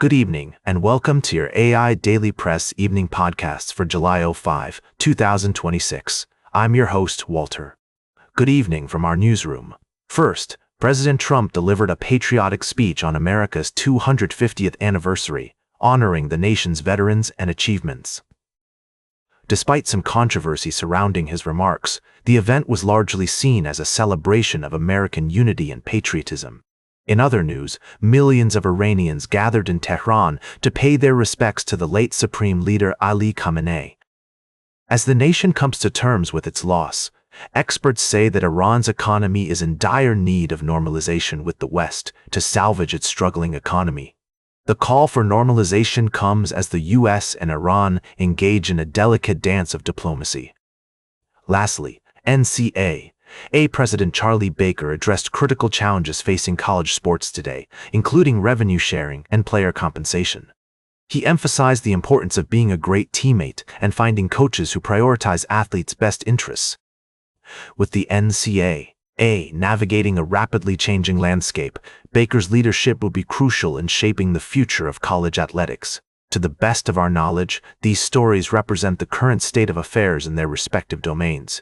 Good evening, and welcome to your AIDailyPress evening podcasts for July 5, 2026. I'm your host, Walter. Good evening from our newsroom. First, President Trump delivered a patriotic speech on America's 250th anniversary, honoring the nation's veterans and achievements. Despite some controversy surrounding his remarks, the event was largely seen as a celebration of American unity and patriotism. In other news, millions of Iranians gathered in Tehran to pay their respects to the late Supreme Leader Ali Khamenei. As the nation comes to terms with its loss, experts say that Iran's economy is in dire need of normalization with the West to salvage its struggling economy. The call for normalization comes as the U.S. and Iran engage in a delicate dance of diplomacy. Lastly, NCAA President Charlie Baker addressed critical challenges facing college sports today, including revenue sharing and player compensation. He emphasized the importance of being a great teammate and finding coaches who prioritize athletes' best interests. With the NCAA navigating a rapidly changing landscape, Baker's leadership will be crucial in shaping the future of college athletics. To the best of our knowledge, these stories represent the current state of affairs in their respective domains.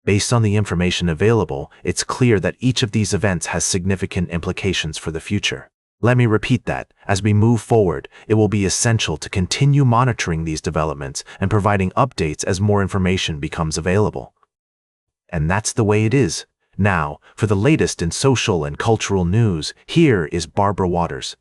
Based on the information available, it's clear that each of these events has significant implications for the future. Let me repeat that, as we move forward, it will be essential to continue monitoring these developments and providing updates as more information becomes available. And that's the way it is. Now, for the latest in social and cultural news, here is Barbara Waters.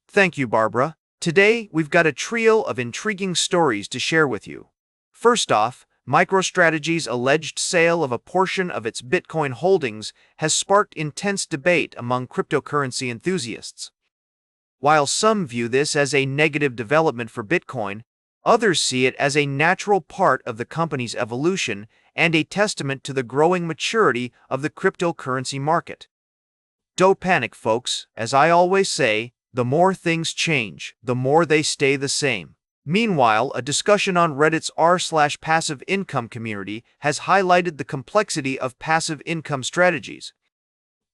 Thank you, Barbara. Today, we've got a trio of intriguing stories to share with you. First off, MicroStrategy's alleged sale of a portion of its Bitcoin holdings has sparked intense debate among cryptocurrency enthusiasts. While some view this as a negative development for Bitcoin, others see it as a natural part of the company's evolution and a testament to the growing maturity of the cryptocurrency market. Don't panic, folks. As I always say, the more things change, the more they stay the same. Meanwhile, a discussion on Reddit's r/passive income community has highlighted the complexity of passive income strategies.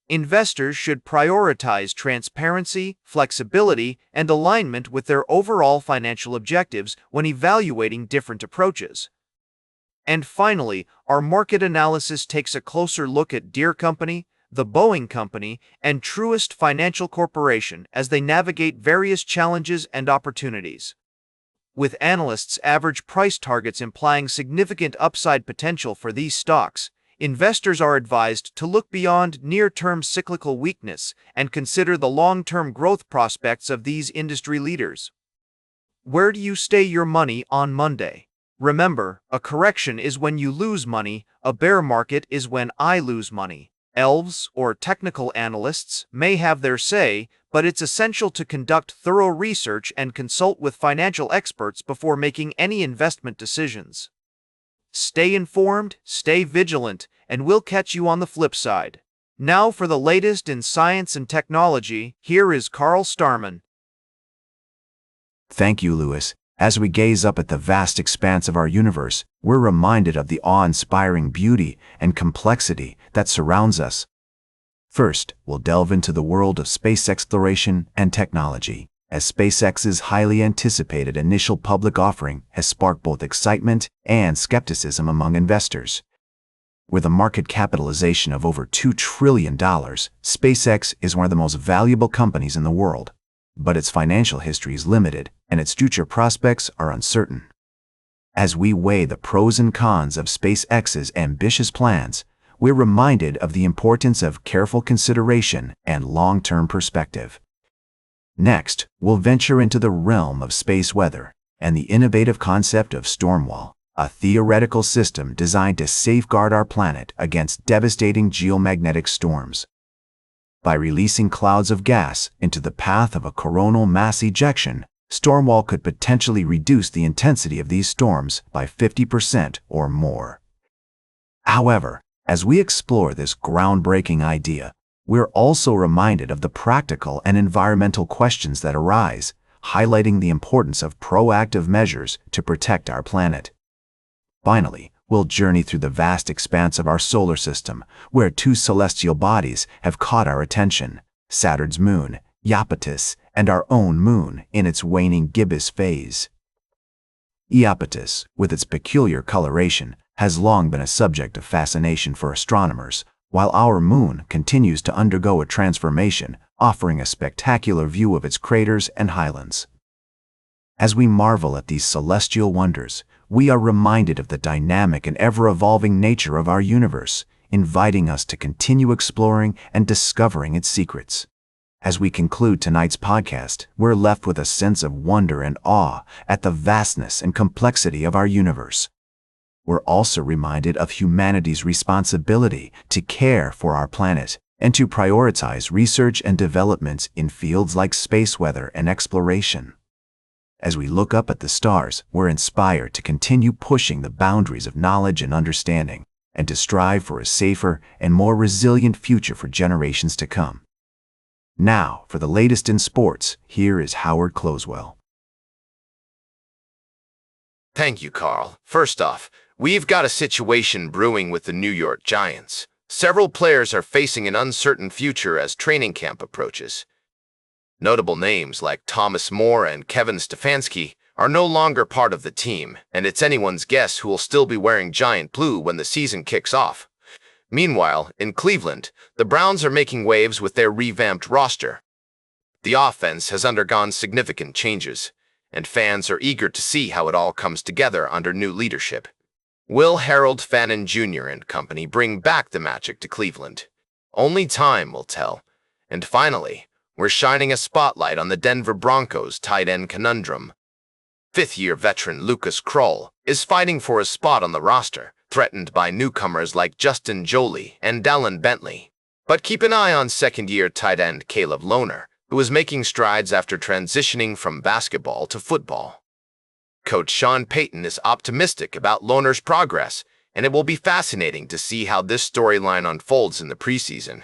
Investors should prioritize transparency, flexibility, and alignment with their overall financial objectives when evaluating different approaches. And finally, our market analysis takes a closer look at Deere Company, the Boeing Company, and Truist Financial Corporation as they navigate various challenges and opportunities. With analysts' average price targets implying significant upside potential for these stocks, investors are advised to look beyond near-term cyclical weakness and consider the long-term growth prospects of these industry leaders. Where do you stay your money on Monday? Remember, a correction is when you lose money, a bear market is when I lose money. Elves or technical analysts may have their say, but it's essential to conduct thorough research and consult with financial experts before making any investment decisions. Stay informed, stay vigilant, and we'll catch you on the flip side. Now for the latest in science and technology, here is Carl Starman. Thank you, Lewis. As we gaze up at the vast expanse of our universe, we're reminded of the awe-inspiring beauty and complexity that surrounds us. First, we'll delve into the world of space exploration and technology, as SpaceX's highly anticipated initial public offering has sparked both excitement and skepticism among investors. With a market capitalization of over $2 trillion, SpaceX is one of the most valuable companies in the world. But its financial history is limited, and its future prospects are uncertain. As we weigh the pros and cons of SpaceX's ambitious plans, we're reminded of the importance of careful consideration and long-term perspective. Next, we'll venture into the realm of space weather and the innovative concept of Stormwall, a theoretical system designed to safeguard our planet against devastating geomagnetic storms. By releasing clouds of gas into the path of a coronal mass ejection, Stormwall could potentially reduce the intensity of these storms by 50% or more. However, as we explore this groundbreaking idea, we're also reminded of the practical and environmental questions that arise, highlighting the importance of proactive measures to protect our planet. Finally, we'll journey through the vast expanse of our solar system, where two celestial bodies have caught our attention: Saturn's moon, Iapetus, and our own moon in its waning gibbous phase. Iapetus, with its peculiar coloration, has long been a subject of fascination for astronomers, while our moon continues to undergo a transformation, offering a spectacular view of its craters and highlands. As we marvel at these celestial wonders, we are reminded of the dynamic and ever-evolving nature of our universe, inviting us to continue exploring and discovering its secrets. As we conclude tonight's podcast, we're left with a sense of wonder and awe at the vastness and complexity of our universe. We're also reminded of humanity's responsibility to care for our planet and to prioritize research and developments in fields like space weather and exploration. As we look up at the stars, we're inspired to continue pushing the boundaries of knowledge and understanding, and to strive for a safer and more resilient future for generations to come. Now, for the latest in sports, here is Howard Closewell. Thank you, Carl. First off, we've got a situation brewing with the New York Giants. Several players are facing an uncertain future as training camp approaches. Notable names like Thomas Moore and Kevin Stefanski are no longer part of the team, and it's anyone's guess who will still be wearing Giant blue when the season kicks off. Meanwhile, in Cleveland, the Browns are making waves with their revamped roster. The offense has undergone significant changes, and fans are eager to see how it all comes together under new leadership. Will Harold Fannin Jr. and company bring back the magic to Cleveland? Only time will tell. And finally, we're shining a spotlight on the Denver Broncos tight end conundrum. Fifth-year veteran Lucas Krull is fighting for a spot on the roster, threatened by newcomers like Justin Joly and Dallin Bentley. But keep an eye on second-year tight end Caleb Lohner, who is making strides after transitioning from basketball to football. Coach Sean Payton is optimistic about Lohner's progress, and it will be fascinating to see how this storyline unfolds in the preseason.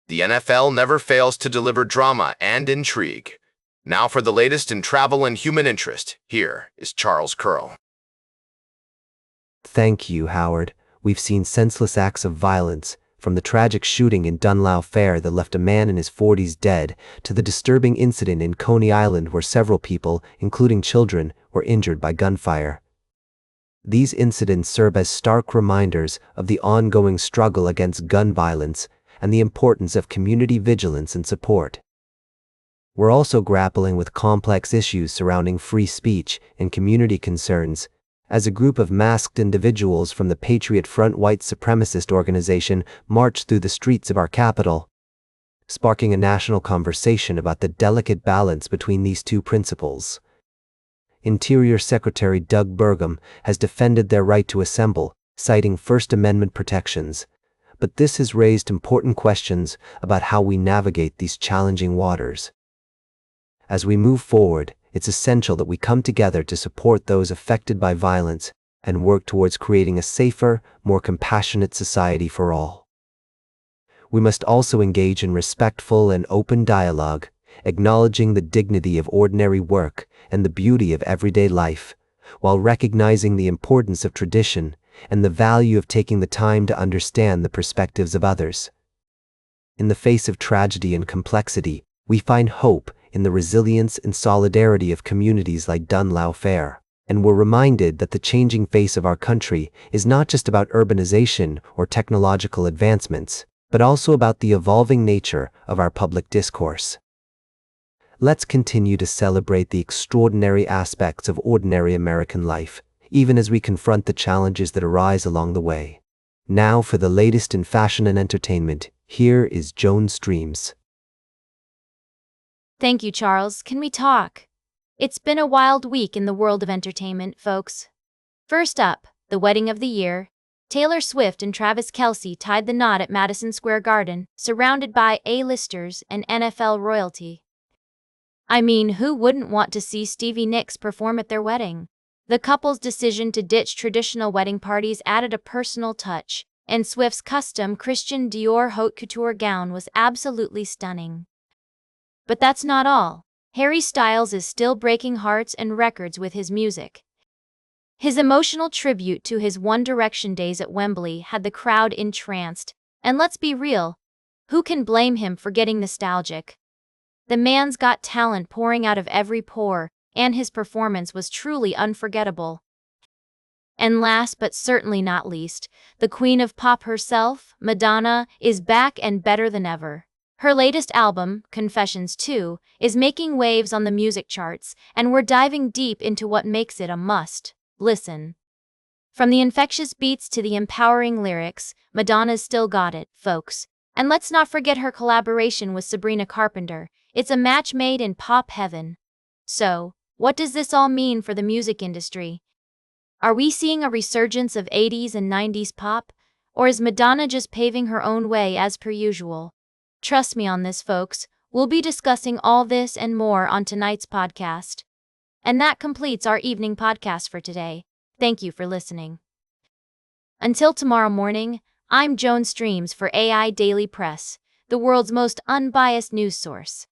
The NFL never fails to deliver drama and intrigue. Now for the latest in travel and human interest, here is Charles Curl. Thank you, Howard. We've seen senseless acts of violence, from the tragic shooting in Dunlow Fair that left a man in his 40s dead, to the disturbing incident in Coney Island where several people, including children, were injured by gunfire. These incidents serve as stark reminders of the ongoing struggle against gun violence and the importance of community vigilance and support. We're also grappling with complex issues surrounding free speech and community concerns, as a group of masked individuals from the Patriot Front white supremacist organization marched through the streets of our capital, sparking a national conversation about the delicate balance between these two principles. Interior Secretary Doug Burgum has defended their right to assemble, citing First Amendment protections, but this has raised important questions about how we navigate these challenging waters. As we move forward, it's essential that we come together to support those affected by violence and work towards creating a safer, more compassionate society for all. We must also engage in respectful and open dialogue, acknowledging the dignity of ordinary work and the beauty of everyday life, while recognizing the importance of tradition and the value of taking the time to understand the perspectives of others. In the face of tragedy and complexity, we find hope in the resilience and solidarity of communities like Dunlow Fair, and we're reminded that the changing face of our country is not just about urbanization or technological advancements, but also about the evolving nature of our public discourse. Let's continue to celebrate the extraordinary aspects of ordinary American life, even as we confront the challenges that arise along the way. Now for the latest in fashion and entertainment, here is Joan Streams. Thank you, Charles. Can we talk? It's been a wild week in the world of entertainment, folks. First up, the wedding of the year. Taylor Swift and Travis Kelce tied the knot at Madison Square Garden, surrounded by A-listers and NFL royalty. I mean, who wouldn't want to see Stevie Nicks perform at their wedding? The couple's decision to ditch traditional wedding parties added a personal touch, and Swift's custom Christian Dior haute couture gown was absolutely stunning. But that's not all. Harry Styles is still breaking hearts and records with his music. His emotional tribute to his One Direction days at Wembley had the crowd entranced, and let's be real, Who can blame him for getting nostalgic? The man's got talent pouring out of every pore, and his performance was truly unforgettable. And last but certainly not least, the queen of pop herself, Madonna, is back and better than ever. Her latest album, Confessions 2, is making waves on the music charts, and we're diving deep into what makes it a must. Listen. From the infectious beats to the empowering lyrics, Madonna's still got it, folks. And let's not forget her collaboration with Sabrina Carpenter. It's a match made in pop heaven. So, what does this all mean for the music industry? Are we seeing a resurgence of 80s and 90s pop? Or is Madonna just paving her own way as per usual? Trust me on this, folks. We'll be discussing all this and more on tonight's podcast. And that completes our evening podcast for today. Thank you for listening. Until tomorrow morning, I'm Joan Streams for AI Daily Press, the world's most unbiased news source.